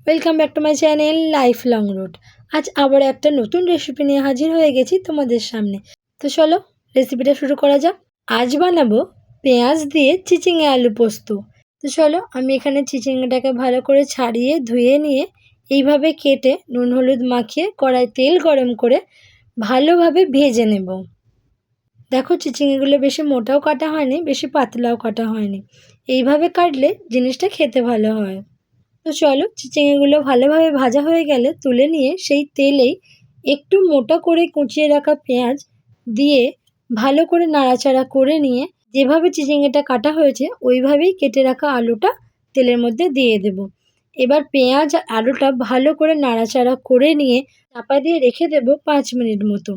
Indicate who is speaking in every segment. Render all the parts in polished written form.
Speaker 1: Welcome back to my channel life long route. আজ আবার একটা নতুন রেসিপি নিয়ে হাজির হয়ে গেছি তোমাদের সামনে। তো চলো রেসিপিটা শুরু করা যাক। আজ বানাবো পেঁয়াজ দিয়ে চিচিঙে আলু পোস্ত। তো চলো আমি এখানে চিচিঙেটাকে ভালো করে ছাড়িয়ে ধুয়ে নিয়ে এইভাবে কেটে নুন হলুদ মাখিয়ে কড়াই তেল গরম করে ভালোভাবে ভেজে নেব। দেখো চিচিঙেগুলো বেশি মোটাও কাটা হয়নি, বেশি পাতলাও কাটা হয়নি। এইভাবে কাটলে জিনিসটা খেতে ভালো হয়। তো চলো চিচিঙেগুলো ভালোভাবে ভাজা হয়ে গেলে তুলে নিয়ে সেই তেলেই একটু মোটা করে কুচিয়ে রাখা পেঁয়াজ দিয়ে ভালো করে নাড়াচাড়া করে নিয়ে যেভাবে চিচিঙেটা কাটা হয়েছে ওইভাবেই কেটে রাখা আলুটা তেলের মধ্যে দিয়ে দেব। এবার পেঁয়াজ আর আলুটা ভালো করে নাড়াচাড়া করে নিয়ে চাপা দিয়ে রেখে দেব 5 মিনিট মতো।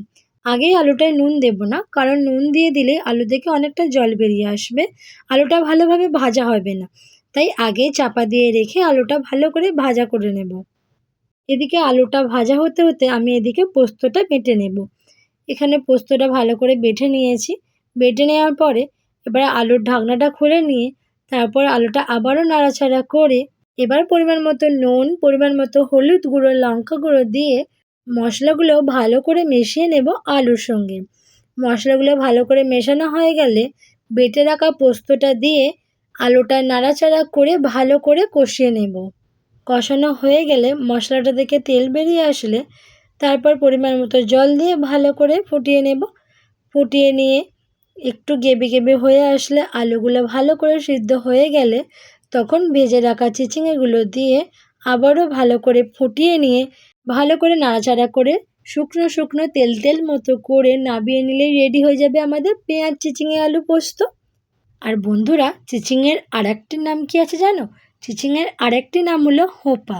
Speaker 1: আগেই আলুটায় নুন দেব না, কারণ নুন দিয়ে দিলে আলু থেকে অনেকটা জল বেরিয়ে আসবে, আলুটা ভালোভাবে ভাজা হবে না। তাই আগে চাপা দিয়ে রেখে আলুটা ভালো করে ভাজা করে নেব। এদিকে আলুটা ভাজা হতে হতে আমি এদিকে পোস্তটা বেটে নেব। এখানে পোস্তটা ভালো করে বেটে নিয়েছি। বেটে নেওয়ার পরে এবার আলুর ঢাকনাটা খুলে নিয়ে তারপর আলুটা আবারও নাড়াচাড়া করে এবার পরিমাণ মতো নুন, পরিমাণ মতো হলুদ গুঁড়ো, লঙ্কা গুঁড়ো দিয়ে মশলাগুলো ভালো করে মিশিয়ে নেব আলুর সঙ্গে। মশলাগুলো ভালো করে মেশানো হয়ে গেলে বেটে রাখা পোস্তটা দিয়ে আলুটা নাড়াচাড়া করে ভালো করে কষিয়ে নেব। কষানো হয়ে গেলে মশলাটা থেকে তেল বেরিয়ে আসলে তারপর পরিমাণ মতো জল দিয়ে ভালো করে ফুটিয়ে নেব। ফুটিয়ে নিয়ে একটু গেবে গেবে হয়ে আসলে আলুগুলো ভালো করে সিদ্ধ হয়ে গেলে তখন ভেজে রাখা চিচিঙেগুলো দিয়ে আবারও ভালো করে ফুটিয়ে নিয়ে ভালো করে নাড়াচাড়া করে শুকনো শুকনো তেল তেল মতো করে নাবিয়ে নিলেই রেডি হয়ে যাবে আমাদের পেঁয়াজ চিচিঙে আলু পোস্ত। আর বন্ধুরা, চিচিংয়ের আরেকটি নাম কি আছে জানো? চিচিংয়ের আরেকটি নাম হলো হোপা।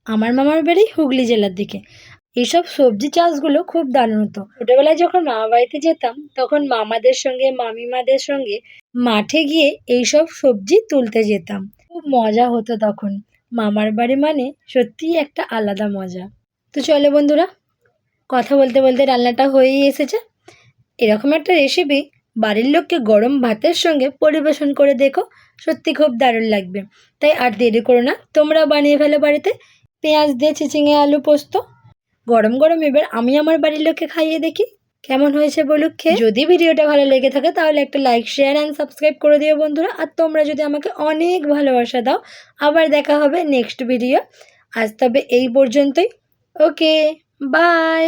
Speaker 1: আমার মামার বাড়ি হুগলি জেলার দিকে। এইসব সবজি চাষগুলো খুব দারুণ হতো। ছোটোবেলায় যখন মামা বাড়িতে যেতাম তখন মামাদের সঙ্গে মামিমাদের সঙ্গে মাঠে গিয়ে এইসব সবজি তুলতে যেতাম। খুব মজা হতো তখন। মামার বাড়ি মানে সত্যিই একটা আলাদা মজা। তো চলো বন্ধুরা, কথা বলতে বলতে রান্নাটা হয়েই এসেছে। এরকম একটা রেসিপি বাড়ির লোককে গরম ভাতের সঙ্গে পরিবেশন করে দেখো, সত্যি খুব দারুণ লাগবে। তাই আর দেরি করো না, তোমরাও বানিয়ে ফেলো বাড়িতে পেঁয়াজ দিয়ে চিচিঙে আলু পোস্ত। গরম গরম এবার আমি আমার বাড়ির লোককে খাইয়ে দেখি কেমন হয়েছে বলুক খেয়ে। যদি ভিডিওটা ভালো লেগে থাকে তাহলে একটা লাইক, শেয়ার অ্যান্ড সাবস্ক্রাইব করে দিও বন্ধুরা। আর তোমরা যদি আমাকে অনেক ভালোবাসা দাও, আবার দেখা হবে নেক্সট ভিডিও। আজ তবে এই পর্যন্তই। ওকে, বাই।